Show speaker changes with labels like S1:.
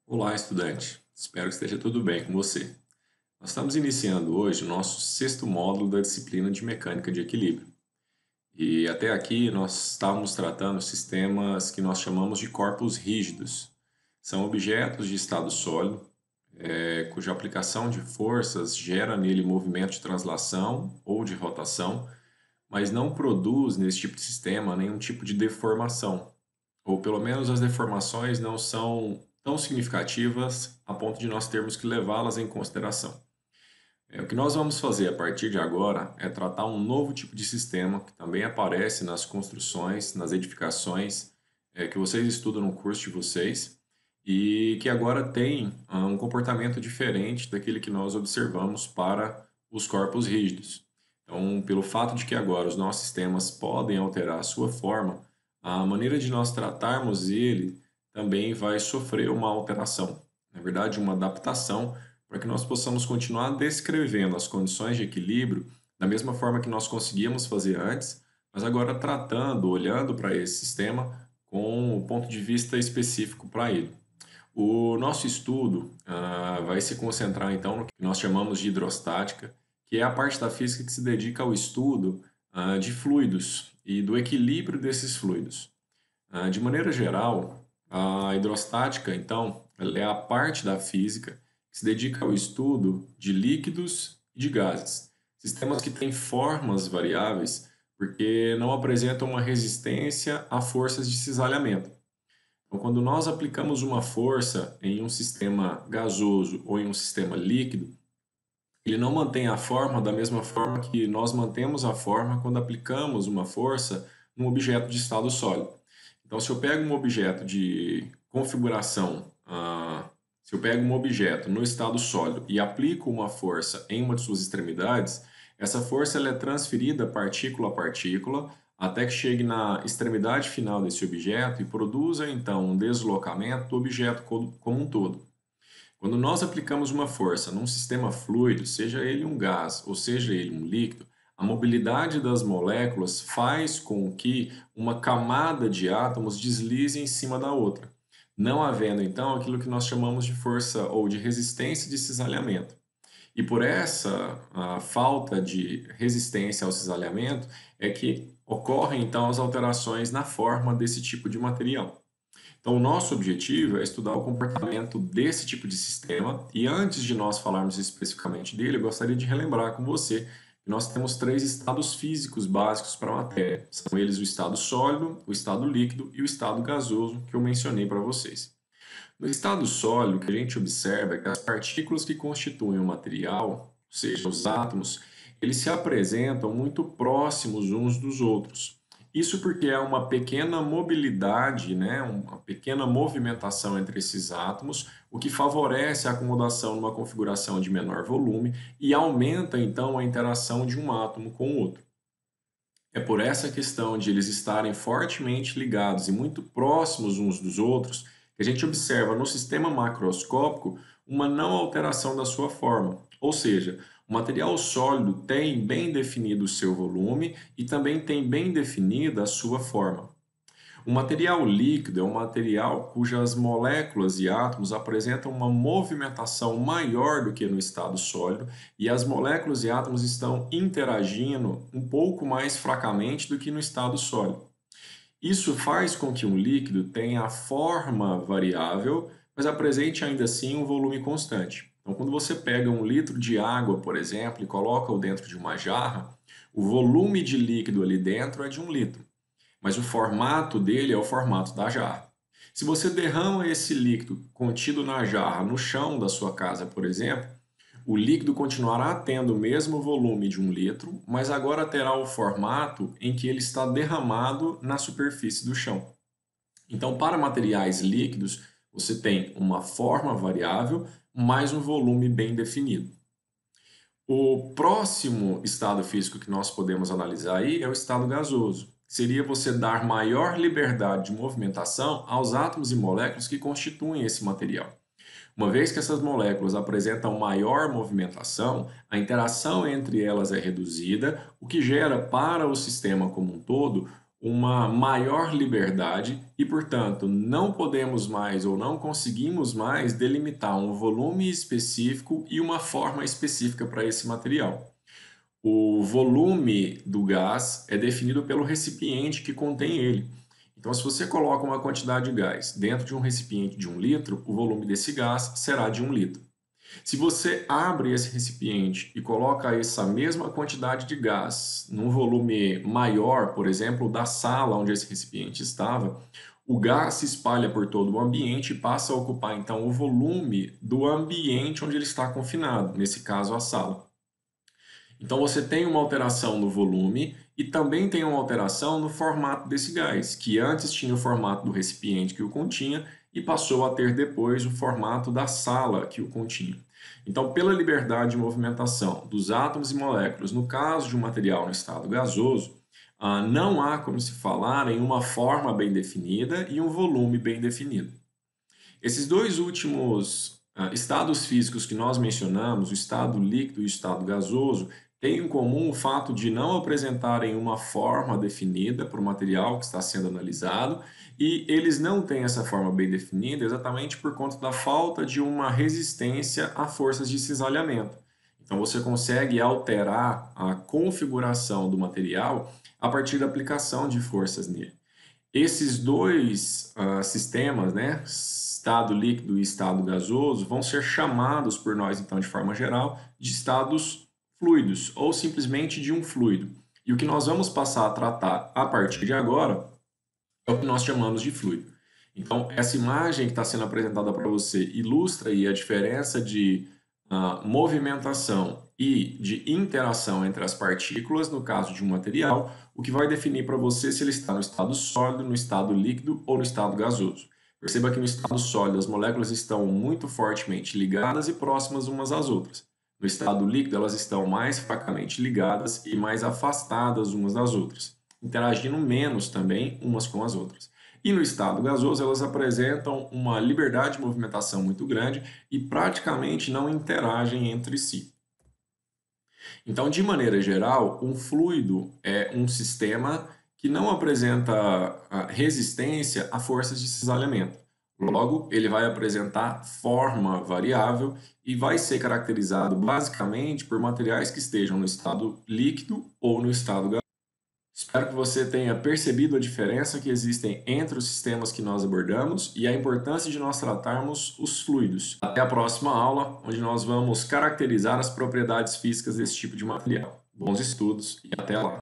S1: Olá, estudante. Espero que esteja tudo bem com você. Nós estamos iniciando hoje o nosso sexto módulo da disciplina de Mecânica de Equilíbrio. E até aqui nós estávamos tratando sistemas que nós chamamos de corpos rígidos. São objetos de estado sólido, cuja aplicação de forças gera nele movimento de translação ou de rotação, mas não produz nesse tipo de sistema nenhum tipo de deformação, ou pelo menos as deformações não são tão significativas a ponto de nós termos que levá-las em consideração. O que nós vamos fazer a partir de agora é tratar um novo tipo de sistema que também aparece nas construções, nas edificações, que vocês estudam no curso de vocês e que agora tem um comportamento diferente daquele que nós observamos para os corpos rígidos. Então, pelo fato de que agora os nossos sistemas podem alterar a sua forma, a maneira de nós tratarmos ele também vai sofrer uma alteração, na verdade, uma adaptação, para que nós possamos continuar descrevendo as condições de equilíbrio da mesma forma que nós conseguíamos fazer antes, mas agora tratando, olhando para esse sistema com um ponto de vista específico para ele. O nosso estudo vai se concentrar então no que nós chamamos de hidrostática, que é a parte da física que se dedica ao estudo de fluidos e do equilíbrio desses fluidos. De maneira geral, a hidrostática, então, ela é a parte da física que se dedica ao estudo de líquidos e de gases, sistemas que têm formas variáveis porque não apresentam uma resistência a forças de cisalhamento. Então, quando nós aplicamos uma força em um sistema gasoso ou em um sistema líquido, ele não mantém a forma da mesma forma que nós mantemos a forma quando aplicamos uma força num objeto de estado sólido. Então, se eu pego um objeto de configuração, se eu pego um objeto no estado sólido e aplico uma força em uma de suas extremidades, essa força ela é transferida partícula a partícula até que chegue na extremidade final desse objeto e produza então um deslocamento do objeto como um todo. Quando nós aplicamos uma força num sistema fluido, seja ele um gás ou seja ele um líquido, a mobilidade das moléculas faz com que uma camada de átomos deslize em cima da outra, não havendo então aquilo que nós chamamos de força ou de resistência de cisalhamento. E por essa falta de resistência ao cisalhamento é que ocorrem então as alterações na forma desse tipo de material. Então, o nosso objetivo é estudar o comportamento desse tipo de sistema, e antes de nós falarmos especificamente dele, eu gostaria de relembrar com você que nós temos três estados físicos básicos para a matéria. São eles o estado sólido, o estado líquido e o estado gasoso, que eu mencionei para vocês. No estado sólido, o que a gente observa é que as partículas que constituem o material, ou seja, os átomos, eles se apresentam muito próximos uns dos outros. Isso porque há uma pequena mobilidade, né, uma pequena movimentação entre esses átomos, o que favorece a acomodação numa configuração de menor volume e aumenta então a interação de um átomo com o outro. É por essa questão de eles estarem fortemente ligados e muito próximos uns dos outros que a gente observa no sistema macroscópico uma não alteração da sua forma. Ou seja, o material sólido tem bem definido o seu volume e também tem bem definida a sua forma. O material líquido é um material cujas moléculas e átomos apresentam uma movimentação maior do que no estado sólido e as moléculas e átomos estão interagindo um pouco mais fracamente do que no estado sólido. Isso faz com que um líquido tenha a forma variável, mas apresente ainda assim um volume constante. Então, quando você pega um litro de água, por exemplo, e coloca-o dentro de uma jarra, o volume de líquido ali dentro é de 1 litro, mas o formato dele é o formato da jarra. Se você derrama esse líquido contido na jarra no chão da sua casa, por exemplo, o líquido continuará tendo o mesmo volume de 1 litro, mas agora terá o formato em que ele está derramado na superfície do chão. Então, para materiais líquidos, você tem uma forma variável mais um volume bem definido. O próximo estado físico que nós podemos analisar aí é o estado gasoso. Seria você dar maior liberdade de movimentação aos átomos e moléculas que constituem esse material. Uma vez que essas moléculas apresentam maior movimentação, a interação entre elas é reduzida, o que gera para o sistema como um todo uma maior liberdade e, portanto, não podemos mais ou não conseguimos mais delimitar um volume específico e uma forma específica para esse material. O volume do gás é definido pelo recipiente que contém ele. Então, se você coloca uma quantidade de gás dentro de um recipiente de 1 litro, o volume desse gás será de 1 litro. Se você abre esse recipiente e coloca essa mesma quantidade de gás num volume maior, por exemplo, da sala onde esse recipiente estava, o gás se espalha por todo o ambiente e passa a ocupar então o volume do ambiente onde ele está confinado, nesse caso a sala. Então você tem uma alteração no volume e também tem uma alteração no formato desse gás, que antes tinha o formato do recipiente que o continha e passou a ter depois o formato da sala que o continha. Então, pela liberdade de movimentação dos átomos e moléculas, no caso de um material no estado gasoso, não há como se falar em uma forma bem definida e um volume bem definido. Esses dois últimos estados físicos que nós mencionamos, o estado líquido e o estado gasoso, têm em comum o fato de não apresentarem uma forma definida para o material que está sendo analisado, e eles não têm essa forma bem definida exatamente por conta da falta de uma resistência a forças de cisalhamento. Então, você consegue alterar a configuração do material a partir da aplicação de forças nele. Esses dois sistemas, né, estado líquido e estado gasoso, vão ser chamados por nós, então, de forma geral, de estados fluidos, ou simplesmente de um fluido. E o que nós vamos passar a tratar a partir de agora é o que nós chamamos de fluido. Então, essa imagem que está sendo apresentada para você ilustra aí a diferença de movimentação e de interação entre as partículas, no caso de um material, o que vai definir para você se ele está no estado sólido, no estado líquido ou no estado gasoso. Perceba que no estado sólido as moléculas estão muito fortemente ligadas e próximas umas às outras. No estado líquido elas estão mais fracamente ligadas e mais afastadas umas das outras, interagindo menos também umas com as outras. E no estado gasoso, elas apresentam uma liberdade de movimentação muito grande e praticamente não interagem entre si. Então, de maneira geral, um fluido é um sistema que não apresenta resistência a forças de cisalhamento. Logo, ele vai apresentar forma variável e vai ser caracterizado basicamente por materiais que estejam no estado líquido ou no estado gasoso. Espero que você tenha percebido a diferença que existem entre os sistemas que nós abordamos e a importância de nós tratarmos os fluidos. Até a próxima aula, onde nós vamos caracterizar as propriedades físicas desse tipo de material. Bons estudos e até lá!